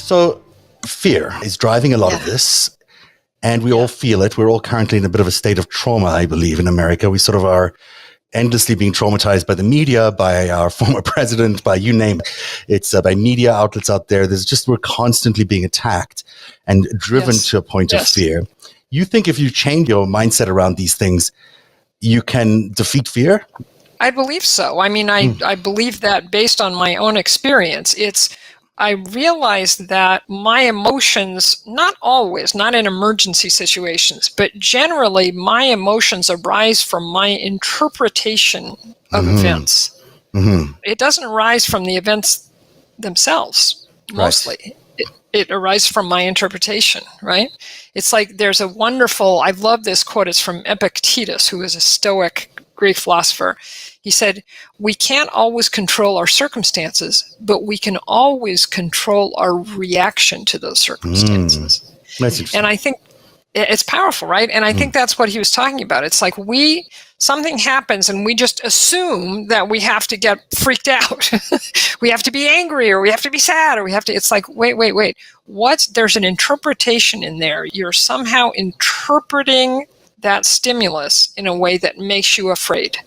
So fear is driving a lot of this, and we all feel it. We're all currently in a bit of a state of trauma, I believe, in America. We sort of are endlessly being traumatized by the media, by our former president, by you name it. It's by media outlets out there. We're constantly being attacked and driven to a point of fear. You think if you change your mindset around these things, you can defeat fear? I believe so. I mean, I believe that based on my own experience. I realized that my emotions, not always, not in emergency situations, but generally my emotions arise from my interpretation of events. Mm-hmm. It doesn't arise from the events themselves, mostly. Right. It arises from my interpretation, right? It's like there's a wonderful, I love this quote, it's from Epictetus, who is a Stoic Greek philosopher. He said, we can't always control our circumstances, but we can always control our reaction to those circumstances. That's interesting. And I think it's powerful, right? And I think that's what he was talking about. It's like something happens and we just assume that we have to get freaked out. We have to be angry, or we have to be sad, or it's like, wait. There's an interpretation in there. You're somehow interpreting that stimulus in a way that makes you afraid.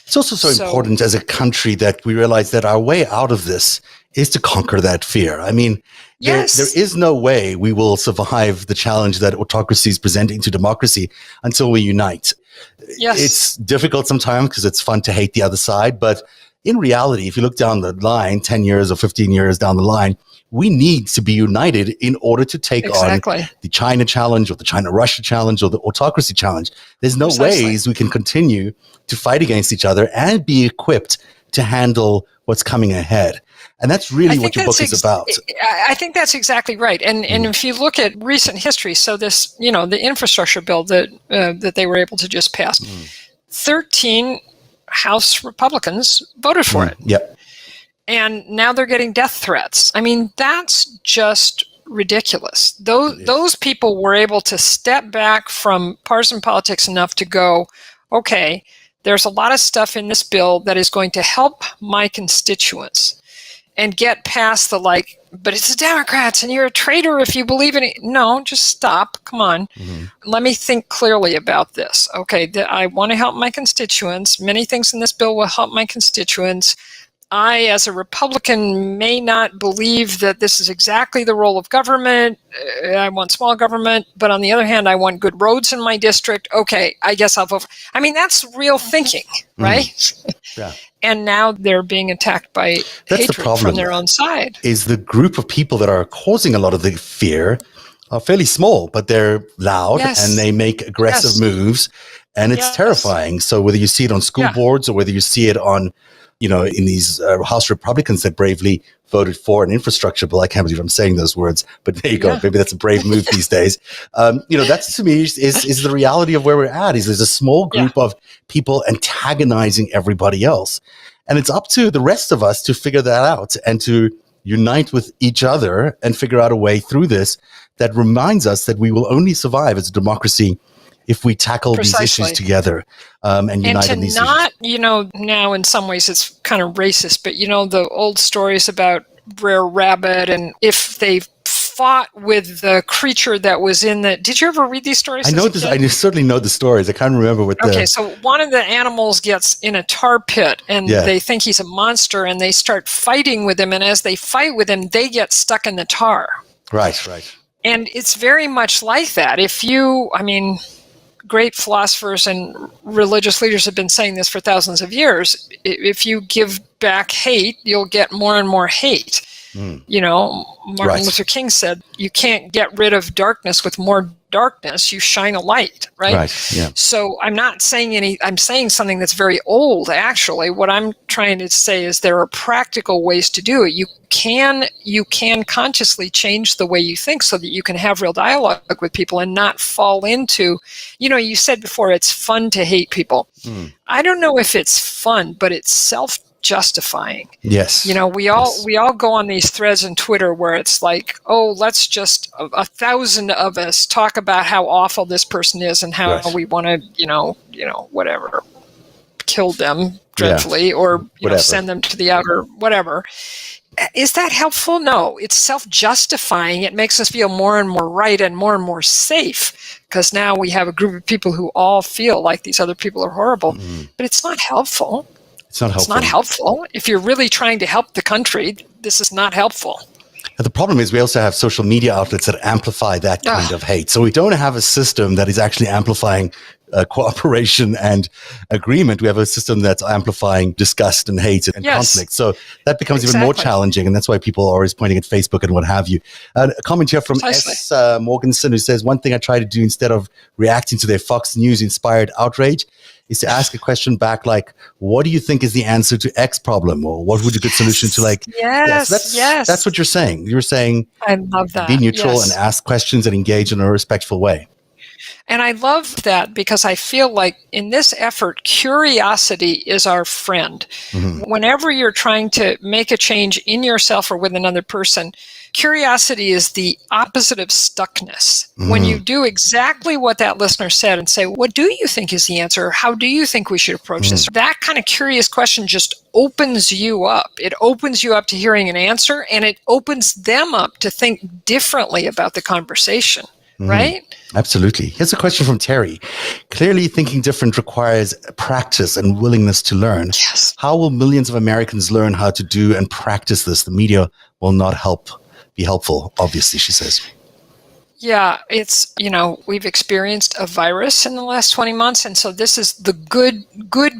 It's also so important as a country that we realize that our way out of this is to conquer that fear. I mean, there is no way we will survive the challenge that autocracy is presenting to democracy until we unite. Yes. It's difficult sometimes because it's fun to hate the other side. But in reality, if you look down the line, 10 years or 15 years down the line, we need to be united in order to take on the China challenge or the China-Russia challenge or the autocracy challenge. There's no ways we can continue to fight against each other and be equipped to handle what's coming ahead. And that's really what your book is about. I think that's exactly right. And if you look at recent history, so this, the infrastructure bill that they were able to just pass, 13 House Republicans voted for it. Yep. And now they're getting death threats. I mean, that's just ridiculous. Those people were able to step back from partisan politics enough to go, okay, there's a lot of stuff in this bill that is going to help my constituents, and get past the but it's the Democrats and you're a traitor if you believe in it. No, just stop. Come on. Mm-hmm. Let me think clearly about this. Okay, I want to help my constituents. Many things in this bill will help my constituents. I, as a Republican, may not believe that this is exactly the role of government. I want small government, but on the other hand, I want good roads in my district. Okay, I guess I'll vote. I mean, that's real thinking, right? Yeah. And now they're being attacked by hatred from their own side. Is the group of people that are causing a lot of the fear are fairly small, but they're loud and they make aggressive moves, and it's terrifying. So whether you see it on school boards or whether you see it on in these House Republicans that bravely voted for an infrastructure bill. I can't believe I'm saying those words, but there you go. Maybe that's a brave move these days. That's to me is the reality of where we're at. There's a small group of people antagonizing everybody else. And it's up to the rest of us to figure that out and to unite with each other and figure out a way through this that reminds us that we will only survive as a democracy if we tackle these issues together and unite in these issues. Now in some ways it's kind of racist, but the old stories about Brer Rabbit, and if they fought with the creature that was in the... Did you ever read these stories? I know this. I certainly know the stories. I can't remember what the... Okay, so one of the animals gets in a tar pit, and they think he's a monster, and they start fighting with him, and as they fight with him, they get stuck in the tar. Right. And it's very much like that. Great philosophers and religious leaders have been saying this for thousands of years. If you give back hate, you'll get more and more hate. Martin Luther King said, you can't get rid of darkness with more darkness, you shine a light, right? So I'm not saying I'm saying something that's very old, actually. What I'm trying to say is there are practical ways to do it. You can consciously change the way you think so that you can have real dialogue with people and not fall into, you said before, it's fun to hate people. I don't know if it's fun, but it's self-justifying. Yes. We all go on these threads on Twitter where it's like, oh, let's just 1,000 of us talk about how awful this person is and how we want to, whatever, kill them dreadfully, or send them to the outer whatever. Is that helpful? No, it's self-justifying. It makes us feel more and more right and more safe, because now we have a group of people who all feel like these other people are horrible. But it's not helpful. It's not helpful. If you're really trying to help the country, this is not helpful. The problem is we also have social media outlets that amplify that kind of hate. So we don't have a system that is actually amplifying cooperation and agreement. We have a system that's amplifying disgust and hate and conflict. So that becomes even more challenging. And that's why people are always pointing at Facebook and what have you. A comment here from S. Morganson, who says, one thing I try to do instead of reacting to their Fox News inspired outrage is to ask a question back like, what do you think is the answer to X problem? Or what would be a good solution to like, that's what you're saying. You're saying, I love that. Be neutral and ask questions and engage in a respectful way. And I love that, because I feel like in this effort, curiosity is our friend. Whenever you're trying to make a change in yourself or with another person, curiosity is the opposite of stuckness. When you do exactly what that listener said and say, what do you think is the answer? Or how do you think we should approach this? That kind of curious question just opens you up. It opens you up to hearing an answer, and it opens them up to think differently about the conversation. Right? Absolutely. Here's a question from Terry. Clearly, thinking different requires practice and willingness to learn. Yes. How will millions of Americans learn how to do and practice this? The media will not be helpful, obviously, she says. Yeah, it's, we've experienced a virus in the last 20 months. And so this is the good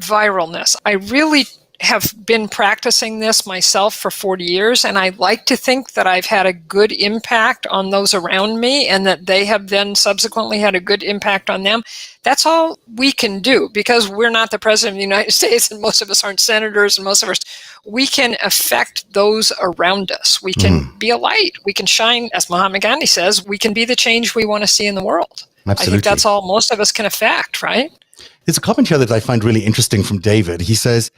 viralness. I really have been practicing this myself for 40 years, and I like to think that I've had a good impact on those around me, and that they have then subsequently had a good impact on them. That's all we can do, because we're not the president of the United States, and most of us aren't senators, and most of us, we can affect those around us. We can be a light. We can shine, as Mahatma Gandhi says, we can be the change we want to see in the world. Absolutely. I think that's all most of us can affect, right? There's a comment here that I find really interesting from David. He says,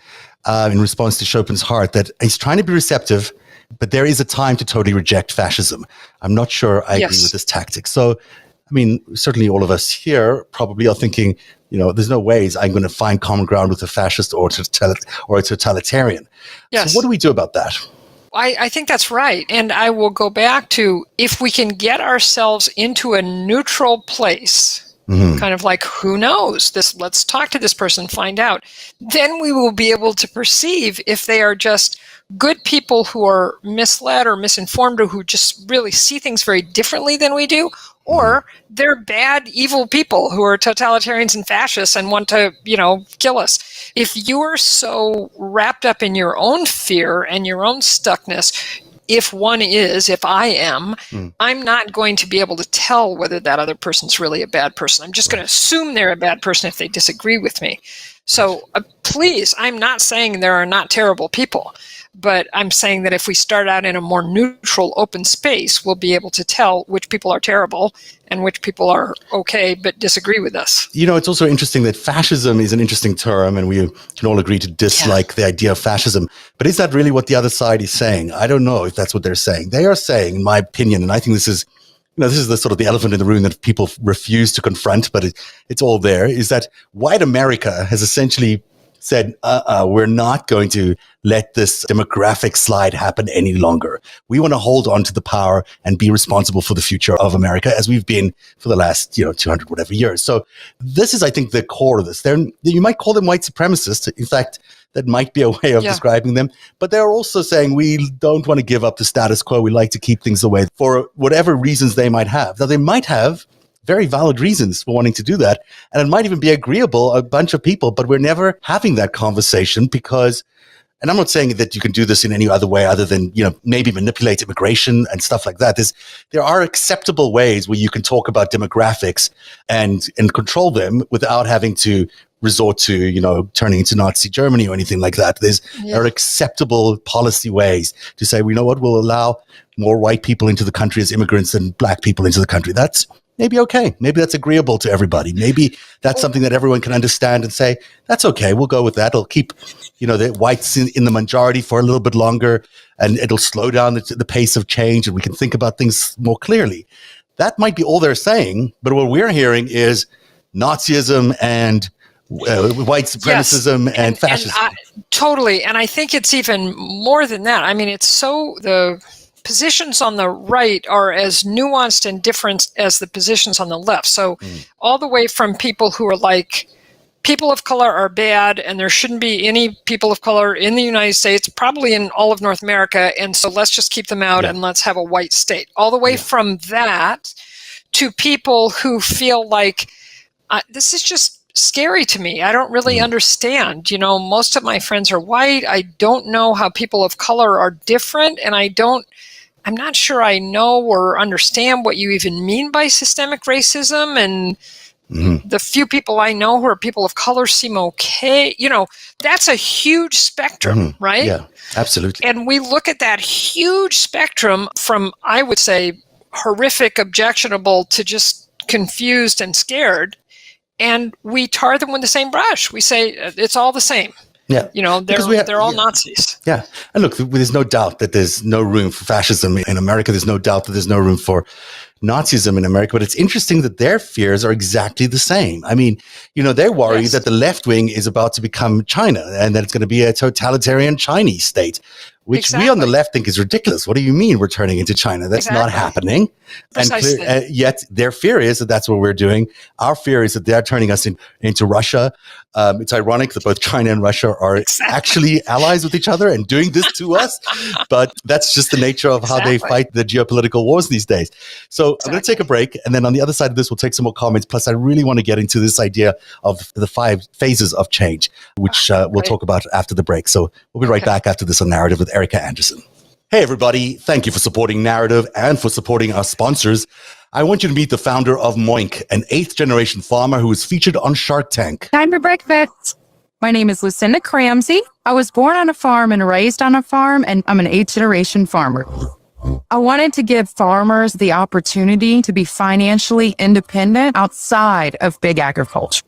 in response to Chopin's Heart, that he's trying to be receptive, but there is a time to totally reject fascism. I'm not sure I agree with this tactic. So, I mean, certainly all of us here probably are thinking, there's no ways I'm going to find common ground with a fascist or a totalitarian. Yes. So what do we do about that? I think that's right. And I will go back to, if we can get ourselves into a neutral place, kind of like, who knows? Let's talk to this person, find out. Then we will be able to perceive if they are just good people who are misled or misinformed, or who just really see things very differently than we do, or they're bad, evil people who are totalitarians and fascists and want to, kill us. If you are so wrapped up in your own fear and your own stuckness, if I am, I'm not going to be able to tell whether that other person's really a bad person. I'm just going to assume they're a bad person if they disagree with me. So please, I'm not saying there are not terrible people, but I'm saying that if we start out in a more neutral, open space, we'll be able to tell which people are terrible and which people are okay but disagree with us. It's also interesting that fascism is an interesting term, and we can all agree to dislike the idea of fascism. But is that really what the other side is saying? I don't know if that's what they're saying. They are saying, in my opinion, and I think this is the sort of the elephant in the room that people refuse to confront, but it's all there, is that white America has essentially said, we're not going to let this demographic slide happen any longer. We want to hold on to the power and be responsible for the future of America, as we've been for the last, 200 whatever years. So this is, I think, the core of this. You might call them white supremacists. In fact, that might be a way of describing them. But they're also saying we don't want to give up the status quo. We like to keep things the way, for whatever reasons they might have. Now, they might have very valid reasons for wanting to do that. And it might even be agreeable, a bunch of people, but we're never having that conversation because, and I'm not saying that you can do this in any other way other than, maybe manipulate immigration and stuff like that. There are acceptable ways where you can talk about demographics and control them without having to resort to, turning into Nazi Germany or anything like that. There are acceptable policy ways to say, you know what, we'll allow more white people into the country as immigrants than black people into the country. That's maybe okay. Maybe that's agreeable to everybody. Maybe that's something that everyone can understand and say, that's okay, we'll go with that. It'll keep, the whites in the majority for a little bit longer, and it'll slow down the pace of change, and we can think about things more clearly. That might be all they're saying, but what we're hearing is Nazism and white supremacism and fascism. Totally. And I think it's even more than that. I mean, the positions on the right are as nuanced and different as the positions on the left. So all the way from people who are like, people of color are bad and there shouldn't be any people of color in the United States, probably in all of North America, and so let's just keep them out and let's have a white state. All the way from that to people who feel like, this is just scary to me. I don't really understand. Most of my friends are white. I don't know how people of color are different, and I'm not sure I know or understand what you even mean by systemic racism, and the few people I know who are people of color seem okay. That's a huge spectrum, right? Yeah, absolutely. And we look at that huge spectrum from, I would say, horrific, objectionable to just confused and scared, and we tar them with the same brush. We say it's all the same. Yeah, they're all Nazis. Yeah, and look, there's no doubt that there's no room for fascism in America. There's no doubt that there's no room for Nazism in America. But it's interesting that their fears are exactly the same. I mean, they're worried that the left wing is about to become China and that it's going to be a totalitarian Chinese state, which we on the left think is ridiculous. What do you mean we're turning into China? That's not happening. Precisely. And yet their fear is that that's what we're doing. Our fear is that they're turning us into Russia. It's ironic that both China and Russia are actually allies with each other and doing this to us. But that's just the nature of how they fight the geopolitical wars these days. So I'm going to take a break. And then on the other side of this, we'll take some more comments. Plus, I really want to get into this idea of the 5 phases of change, which we'll talk about after the break. So we'll be right back after this on Narrative with Erika Andersen. Hey, everybody. Thank you for supporting Narrative and for supporting our sponsors. I want you to meet the founder of Moink, an 8th-generation farmer who was featured on Shark Tank. Time for breakfast. My name is Lucinda Cramsey. I was born on a farm and raised on a farm, and I'm an 8th-generation farmer. I wanted to give farmers the opportunity to be financially independent outside of big agriculture.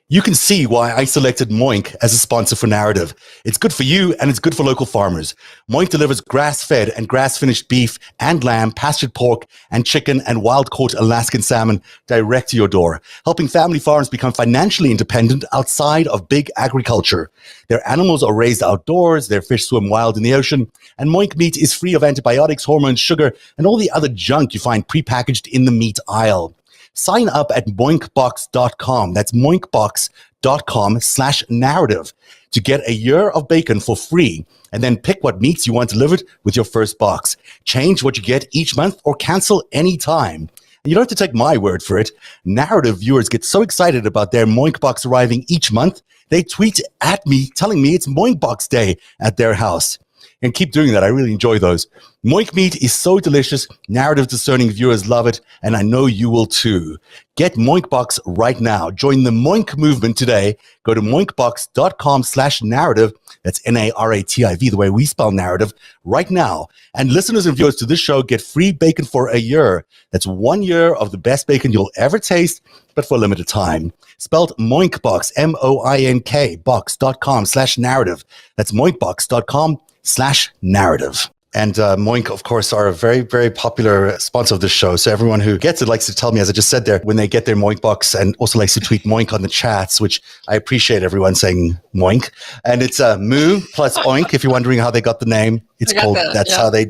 You can see why I selected Moink as a sponsor for Narrative. It's good for you and it's good for local farmers. Moink delivers grass-fed and grass-finished beef and lamb, pastured pork and chicken and wild-caught Alaskan salmon direct to your door, helping family farms become financially independent outside of big agriculture. Their animals are raised outdoors, their fish swim wild in the ocean, and Moink meat is free of antibiotics, hormones, sugar, and all the other junk you find prepackaged in the meat aisle. Sign up at moinkbox.com. That's moinkbox.com/narrative to get a year of bacon for free, and then pick what meats you want delivered with your first box. Change what you get each month or cancel anytime. You don't have to take my word for it. Narrative viewers get so excited about their Moink box arriving each month, they tweet at me telling me it's Moink Box Day at their house. And keep doing that. I really enjoy those. Moink meat is so delicious. Narrative discerning viewers love it, and I know you will too. Get Moink Box right now. Join the Moink movement today. Go to moinkbox.com/narrative. That's NARATIV, the way we spell narrative, right now. And listeners and viewers to this show get free bacon for a year. That's 1 year of the best bacon you'll ever taste, but for a limited time. Spelled Moinkbox, MOINK, box.com/narrative. That's moinkbox.com/narrative. And Moink, of course, are a very, very popular sponsor of this show. So everyone who gets it likes to tell me, as I just said there, when they get their Moink box, and also likes to tweet Moink on the chats, which I appreciate everyone saying Moink. And it's Moo plus Oink, if you're wondering how they got the name. It's called, that's how they...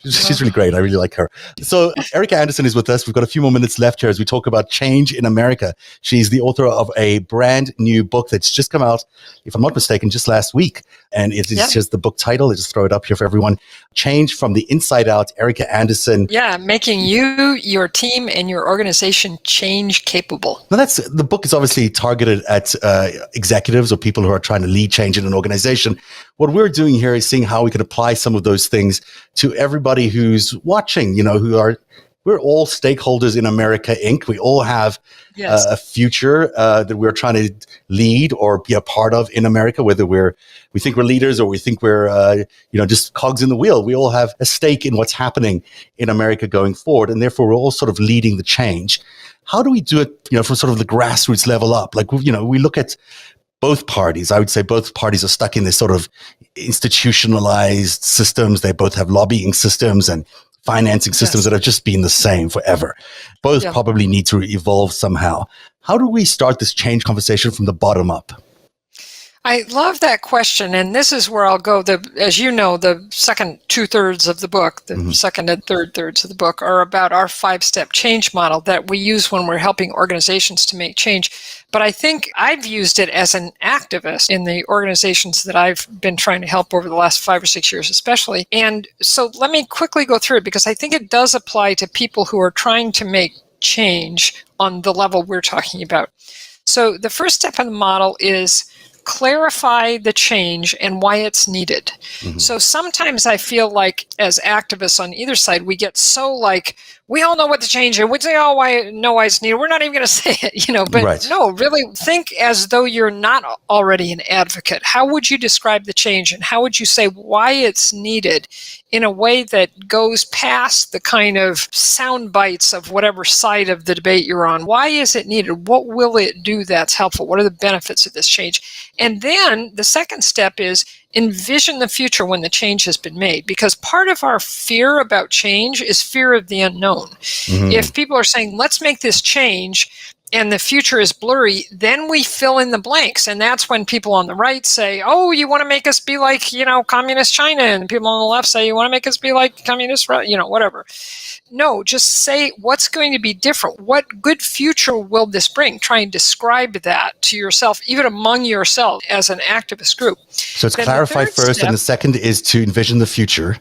She's really great. I really like her. So Erika Andersen is with us. We've got a few more minutes left here as we talk about change in America. She's the author of a brand new book that's just come out, if I'm not mistaken, just last week. And it is just the book title. I just throw it up here for everyone. Change from the Inside Out, Erika Andersen. Yeah, making you, your team, and your organization change capable. Now the book is obviously targeted at executives or people who are trying to lead change in an organization. What we're doing here is seeing how we can apply some of those things to everybody who's watching, we're all stakeholders in America, Inc. We all have a future that we're trying to lead or be a part of in America, whether we think we're leaders or we think we're, just cogs in the wheel. We all have a stake in what's happening in America going forward. And therefore, we're all sort of leading the change. How do we do it, from sort of the grassroots level up? Like, we look at both parties. I would say both parties are stuck in this sort of institutionalized systems. They both have lobbying systems and financing systems that have just been the same forever. Both probably need to evolve somehow. How do we start this change conversation from the bottom up? I love that question, and this is where I'll go. As you know, the second 2/3 of the book, the second and third thirds of the book, are about our 5-step change model that we use when we're helping organizations to make change. But I think I've used it as an activist in the organizations that I've been trying to help over the last 5 or 6 years especially. And so let me quickly go through it, because I think it does apply to people who are trying to make change on the level we're talking about. So the first step in the model is clarify the change and why it's needed. So sometimes I feel like as activists on either side, we get so like, we all know what the change is. We say, oh, why it's needed. We're not even going to say it, but no, really think as though you're not already an advocate. How would you describe the change, and how would you say why it's needed in a way that goes past the kind of sound bites of whatever side of the debate you're on? Why is it needed? What will it do that's helpful? What are the benefits of this change? And then the second step is envision the future when the change has been made, because part of our fear about change is fear of the unknown. If people are saying, let's make this change, and the future is blurry, then we fill in the blanks. And that's when people on the right say, oh, you want to make us be like, communist China. And people on the left say, you want to make us be like communist, whatever. No, just say what's going to be different. What good future will this bring? Try and describe that to yourself, even among yourself as an activist group. So it's clarify first, and the second is to envision the future.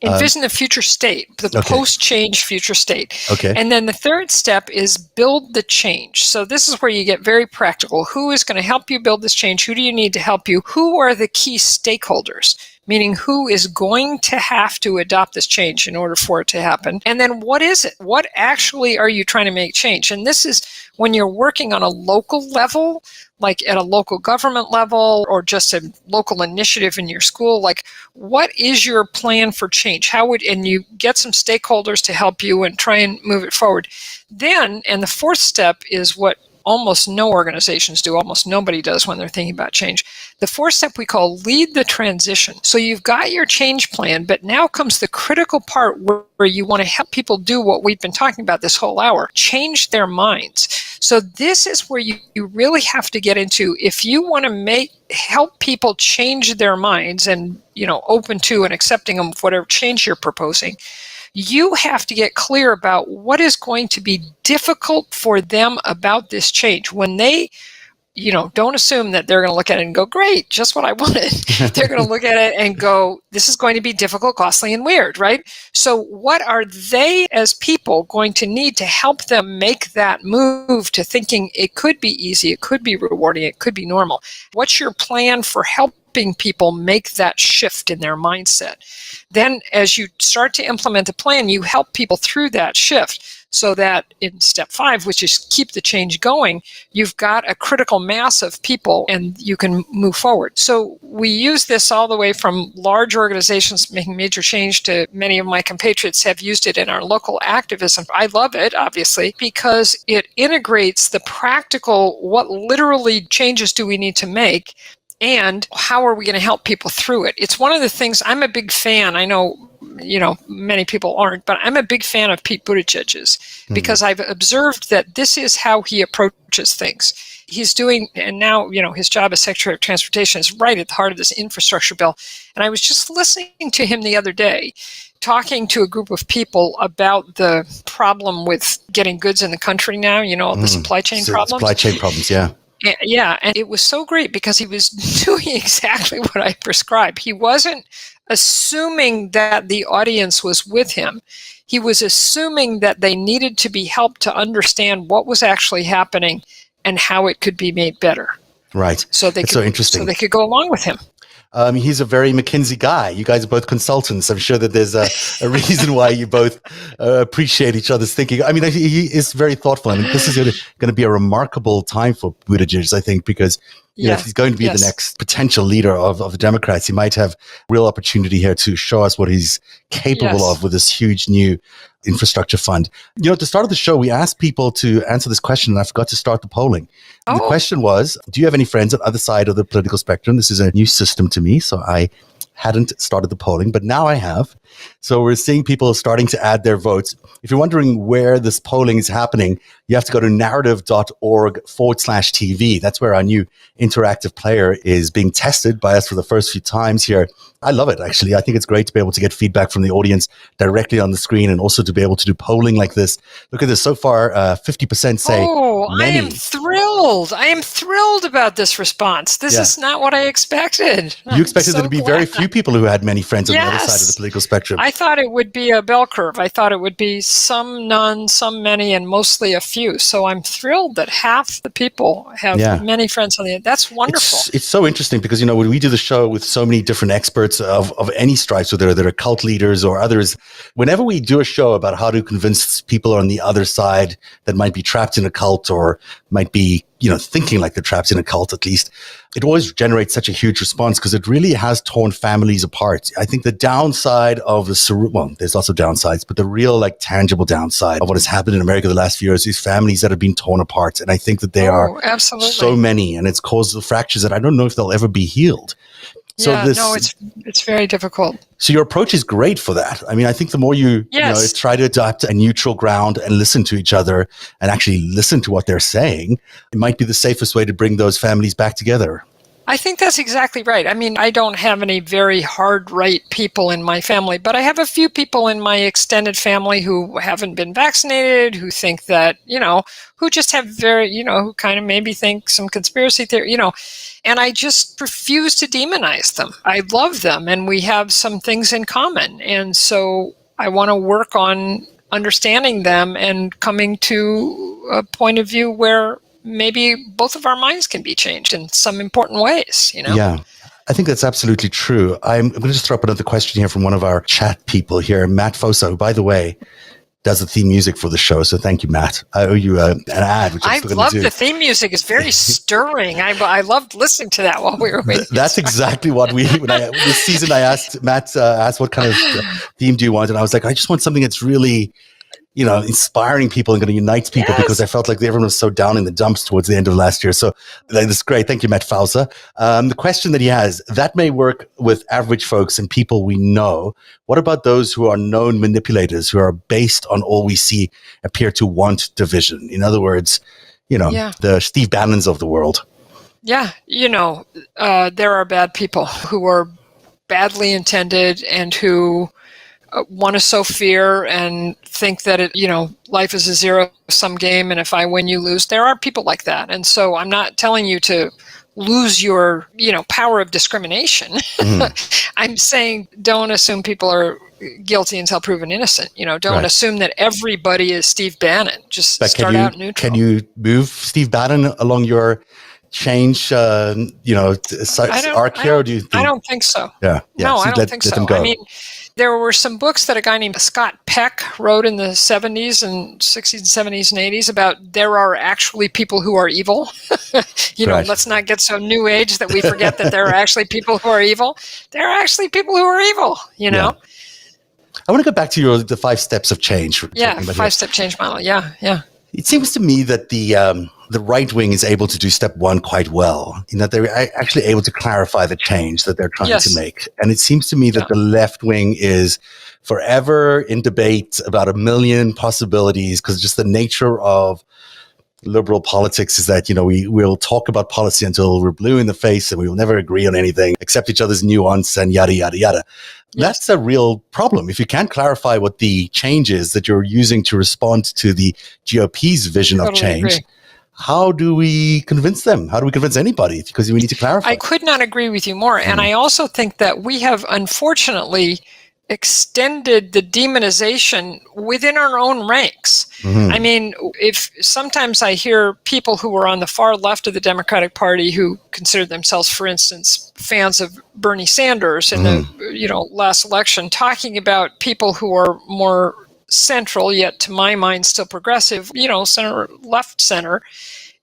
Envision the future state, the post-change future state. Okay. And then the third step is build the change. So this is where you get very practical. Who is going to help you build this change? Who do you need to help you? Who are the key stakeholders? Meaning, who is going to have to adopt this change in order for it to happen? And then what is it? What actually are you trying to make change? And this is when you're working on a local level, like at a local government level, or just a local initiative in your school. Like, what is your plan for change? And you get some stakeholders to help you and try and move it forward. Then, and the fourth step is what almost no organizations do, almost nobody does when they're thinking about change. The fourth step we call lead the transition. So you've got your change plan, but now comes the critical part where you want to help people do what we've been talking about this whole hour, change their minds. So this is where you really have to get into, if you want to help people change their minds and, open to and accepting of whatever change you're proposing, you have to get clear about what is going to be difficult for them about this change. When they, don't assume that they're going to look at it and go, great, just what I wanted. They're going to look at it and go, this is going to be difficult, costly, and weird, right? So what are they as people going to need to help them make that move to thinking it could be easy, it could be rewarding, it could be normal? What's your plan for helping people make that shift in their mindset? Then as you start to implement a plan, you help people through that shift, so that in step 5, which is keep the change going, you've got a critical mass of people and you can move forward. So we use this all the way from large organizations making major change to many of my compatriots have used it in our local activism. I love it, obviously, because it integrates the practical, what literally changes do we need to make, and how are we going to help people through it? It's one of the things I'm a big fan. I know, many people aren't, but I'm a big fan of Pete Buttigieg's because I've observed that this is how he approaches things. He's doing, and now, his job as Secretary of Transportation is right at the heart of this infrastructure bill. And I was just listening to him the other day, talking to a group of people about the problem with getting goods in the country now, the supply chain problems. Supply chain problems, yeah. Yeah, and it was so great because he was doing exactly what I prescribed. He wasn't assuming that the audience was with him. He was assuming that they needed to be helped to understand what was actually happening and how it could be made better. Right. So they could go along with him. He's a very McKinsey guy. You guys are both consultants. I'm sure that there's a reason why you both appreciate each other's thinking. I mean, he is very thoughtful. I mean, this is going to be a remarkable time for Buttigieg, I think, because if he's going to be the next potential leader of the Democrats, he might have real opportunity here to show us what he's capable of with this huge new infrastructure fund. At the start of the show, we asked people to answer this question, and I forgot to start the polling. And the question was, do you have any friends on the other side of the political spectrum? This is a new system to me, so I hadn't started the polling, but now I have. So we're seeing people starting to add their votes. If you're wondering where this polling is happening, you have to go to narrative.org/TV. That's where our new interactive player is being tested by us for the first few times here. I love it, actually. I think it's great to be able to get feedback from the audience directly on the screen and also to be able to do polling like this. Look at this. So far, 50% say many. I am thrilled. I am thrilled about this response. This is not what I expected. You expected there to be very few people who had many friends on the other side of the political spectrum. I thought it would be a bell curve. I thought it would be some none, some many, and mostly a few. So I'm thrilled that half the people have many friends on the other. That's wonderful. It's so interesting because, when we do the show with so many different experts of any stripes, whether they're cult leaders or others, whenever we do a show about how to convince people on the other side that might be trapped in a cult or might be, thinking like they're trapped in a cult at least, it always generates such a huge response because it really has torn families apart. I think the downside of there's also downsides, but the real tangible downside of what has happened in America the last few years is families that have been torn apart. And I think that they are absolutely so many, and it's caused the fractures that I don't know if they'll ever be healed. So it's very difficult. So your approach is great for that. I mean, I think the more you try to adopt a neutral ground and listen to each other and actually listen to what they're saying, it might be the safest way to bring those families back together. I think that's exactly right. I mean, I don't have any very hard right people in my family, but I have a few people in my extended family who haven't been vaccinated, who think that, who just have who kind of maybe think some conspiracy theory, and I just refuse to demonize them. I love them and we have some things in common. And so I want to work on understanding them and coming to a point of view where maybe both of our minds can be changed in some important ways, Yeah, I think that's absolutely true. I'm going to just throw up another question here from one of our chat people here, Matt Fosa, who, by the way, does the theme music for the show. So thank you, Matt. I owe you an ad, which I'm still going to do. I love the theme music. It's very stirring. I loved listening to that while we were waiting. That's exactly what this season I asked, Matt asked what kind of theme do you want? And I was like, I just want something that's really inspiring people and going to unite people because I felt like everyone was so down in the dumps towards the end of last year. So that's great. Thank you, Matt Fausa. The question that he has, that may work with average folks and people we know. What about those who are known manipulators, who are based on all we see appear to want division? In other words, the Steve Bannons of the world. Yeah. There are bad people who are badly intended and who want to sow fear and think that life is a zero-sum game, and if I win, you lose. There are people like that, and so I'm not telling you to lose your power of discrimination. I'm saying don't assume people are guilty until proven innocent. Don't assume that everybody is Steve Bannon. Just start out neutral. Can you move Steve Bannon along your change, arc here? Or do you think? I don't think so. Yeah. No, I don't think so. I mean, there were some books that a guy named Scott Peck wrote in the 70s and 60s and 70s and 80s about there are actually people who are evil. Let's not get so new age that we forget that there are actually people who are evil. There are actually people who are evil, Yeah. I want to go back to the 5 steps of change. Yeah, 5-step change model. Yeah. It seems to me that the right wing is able to do step 1 quite well, in that they're actually able to clarify the change that they're trying to make. And it seems to me that the left wing is forever in debate about a million possibilities, because just the nature of liberal politics is that, we'll talk about policy until we're blue in the face and we will never agree on anything, accept each other's nuance and yada, yada, yada. Yes. That's a real problem. If you can't clarify what the change is that you're using to respond to the GOP's vision of change, agree. How do we convince them? How do we convince anybody? Because we need to clarify. I could not agree with you more. And I also think that we have, unfortunately, extended the demonization within our own ranks. I mean, if sometimes I hear people who are on the far left of the Democratic Party who consider themselves, for instance, fans of Bernie Sanders in the last election, talking about people who are more central, yet to my mind still progressive, center, left center,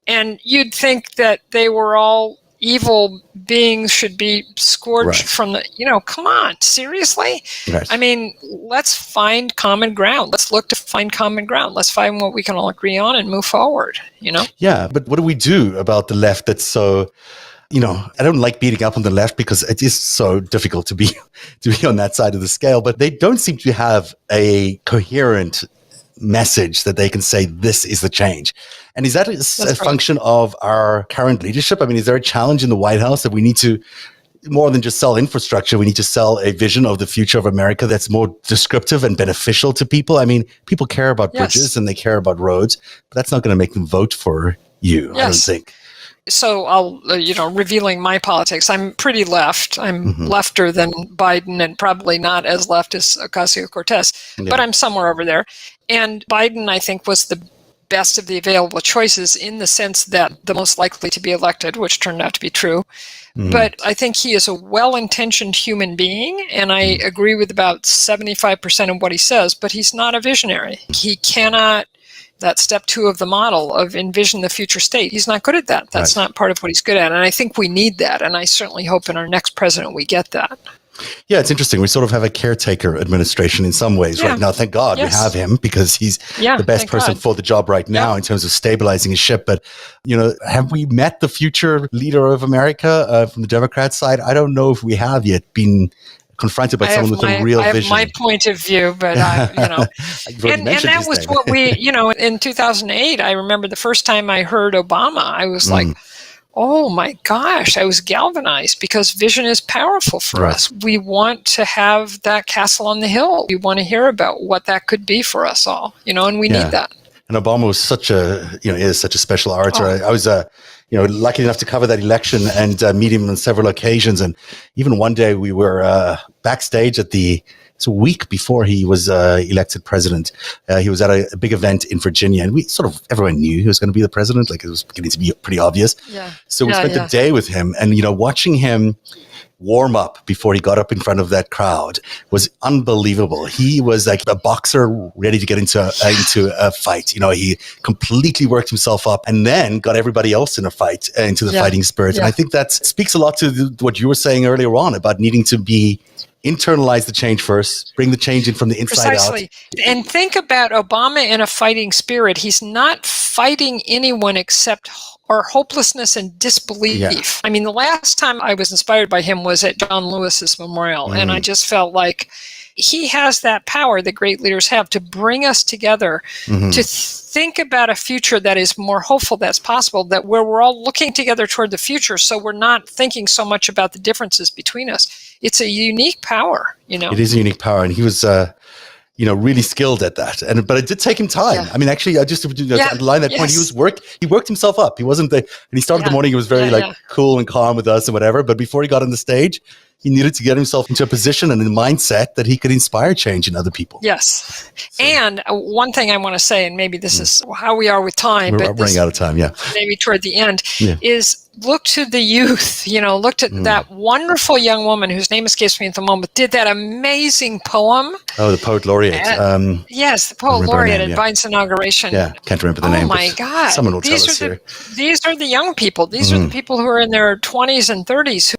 and you'd think that they were all evil beings, should be scourged from the, come on, seriously? Right. I mean, let's find common ground. Let's look to find common ground. Let's find what we can all agree on and move forward, Yeah, but what do we do about the left that's so I don't like beating up on the left because it is so difficult to be on that side of the scale, but they don't seem to have a coherent message that they can say, this is the change. And is that a function of our current leadership? I mean, is there a challenge in the White House that we need to, more than just sell infrastructure, we need to sell a vision of the future of America that's more descriptive and beneficial to people? I mean, people care about bridges and they care about roads, but that's not going to make them vote for you, I don't think. So I'll, revealing my politics, I'm pretty left. I'm lefter than Biden and probably not as left as Ocasio-Cortez, but I'm somewhere over there. And Biden, I think, was the best of the available choices in the sense that the most likely to be elected, which turned out to be true. But I think he is a well-intentioned human being, and I agree with about 75% of what he says, but he's not a visionary. He cannot... that step 2 of the model of envision the future state. He's not good at that. That's not part of what he's good at. And I think we need that. And I certainly hope in our next president we get that. Yeah, it's interesting. We sort of have a caretaker administration in some ways right now. Thank God we have him because he's the best person for the job right now in terms of stabilizing his ship. But, have we met the future leader of America from the Democrat side? I don't know if we have yet been confronted by someone with a real vision. I have my point of view, but and that was what we, in 2008, I remember the first time I heard Obama, I was like, oh my gosh, I was galvanized because vision is powerful for us. We want to have that castle on the hill. We want to hear about what that could be for us all, and we need that. And Obama was is such a special orator. I was lucky enough to cover that election and meet him on several occasions. And even one day we were backstage it's a week before he was elected president. He was at a big event in Virginia, and everyone knew he was going to be the president. Like, it was beginning to be pretty obvious. Yeah. So we spent the day with him, and watching him warm up before he got up in front of that crowd was unbelievable. He was like a boxer ready to get into a fight. He completely worked himself up and then got everybody else in a fight, into the fighting spirit. And I think that speaks a lot to what you were saying earlier on about needing to internalize the change first, bring the change in from the inside out. And think about Obama in a fighting spirit. He's not fighting anyone except our hopelessness and disbelief. Yeah. I mean, the last time I was inspired by him was at John Lewis's memorial, and I just felt like he has that power that great leaders have to bring us together, to think about a future that is more hopeful, that's possible, that where we're all looking together toward the future, so we're not thinking so much about the differences between us. It's a unique power, It is a unique power, and he was really skilled at that. But it did take him time. Yeah. I mean, actually, I just to underline that point. He worked himself up. He wasn't and he started the morning. He was very cool and calm with us and whatever. But before he got on the stage, he needed to get himself into a position and a mindset that he could inspire change in other people. Yes. So, and one thing I want to say, and maybe this is how we are with time. We're running out of time, maybe toward the end, is look to the youth, looked at that wonderful young woman whose name escapes me at the moment, did that amazing poem. Oh, the poet laureate. Yes, the poet laureate at Biden's inauguration. Yeah, can't remember the name. Oh my God. Someone will tell us here. These are the young people. These are the people who are in their 20s and 30s.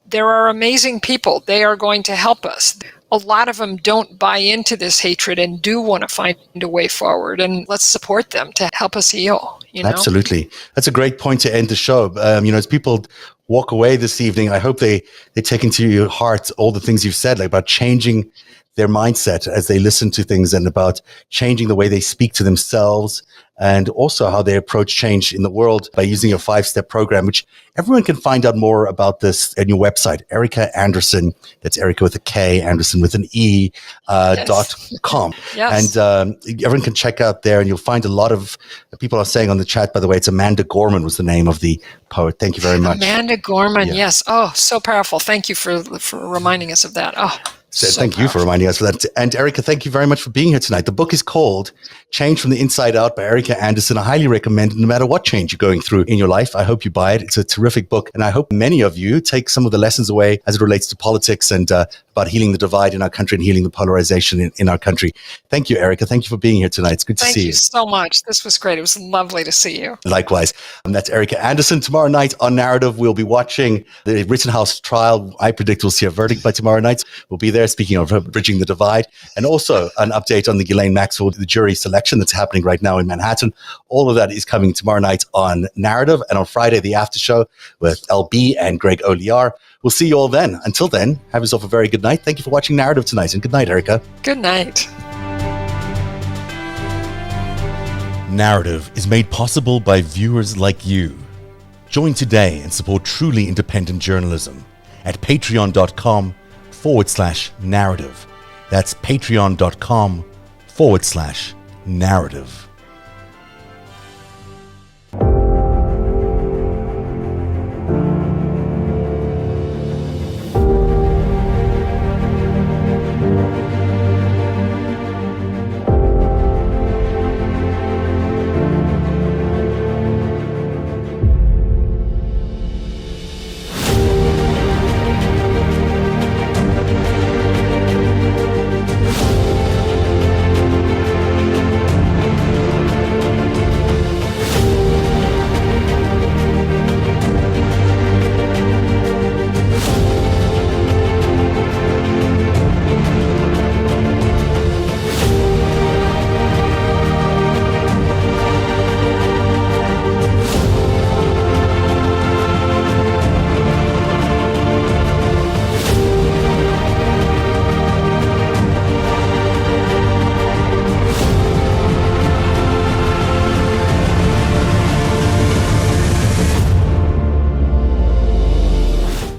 There are amazing people. They are going to help us. A lot of them don't buy into this hatred and do want to find a way forward. And let's support them to help us heal. Absolutely. That's a great point to end the show. As people walk away this evening, I hope they take into your heart all the things you've said, like about changing their mindset as they listen to things and about changing the way they speak to themselves and also how they approach change in the world by using a 5-step program, which everyone can find out more about this at your website, Erika Andersen. That's Erika with a K, Andersen with an E, .com. Yes. And everyone can check out there, and you'll find a lot of people are saying on the chat, by the way, it's Amanda Gorman was the name of the poet. Thank you very much. Amanda Gorman, yes. Oh, so powerful. Thank you for reminding us of that. Oh, thank you for reminding us of that. And Erika, thank you very much for being here tonight. The book is called Change from the Inside Out by Erika Andersen. I highly recommend it no matter what change you're going through in your life. I hope you buy it. It's a terrific book. And I hope many of you take some of the lessons away as it relates to politics and about about healing the divide in our country and healing the polarization in our country. Thank you, Erika. Thank you for being here tonight. It's good to see you. Thank you so much. This was great. It was lovely to see you. Likewise. And that's Erika Andersen. Tomorrow night on Narrative, we'll be watching the Rittenhouse trial. I predict we'll see a verdict by tomorrow night. We'll be there speaking of bridging the divide, and also an update on the Ghislaine Maxwell, the jury selection that's happening right now in Manhattan. All of that is coming tomorrow night on Narrative, and on Friday, the after show with LB and Greg Oliar. We'll see you all then. Until then, have yourself a very good night. Thank you for watching Narrative tonight, and good night, Erika. Good night. Narrative is made possible by viewers like you. Join today and support truly independent journalism at patreon.com/narrative. That's patreon.com/narrative.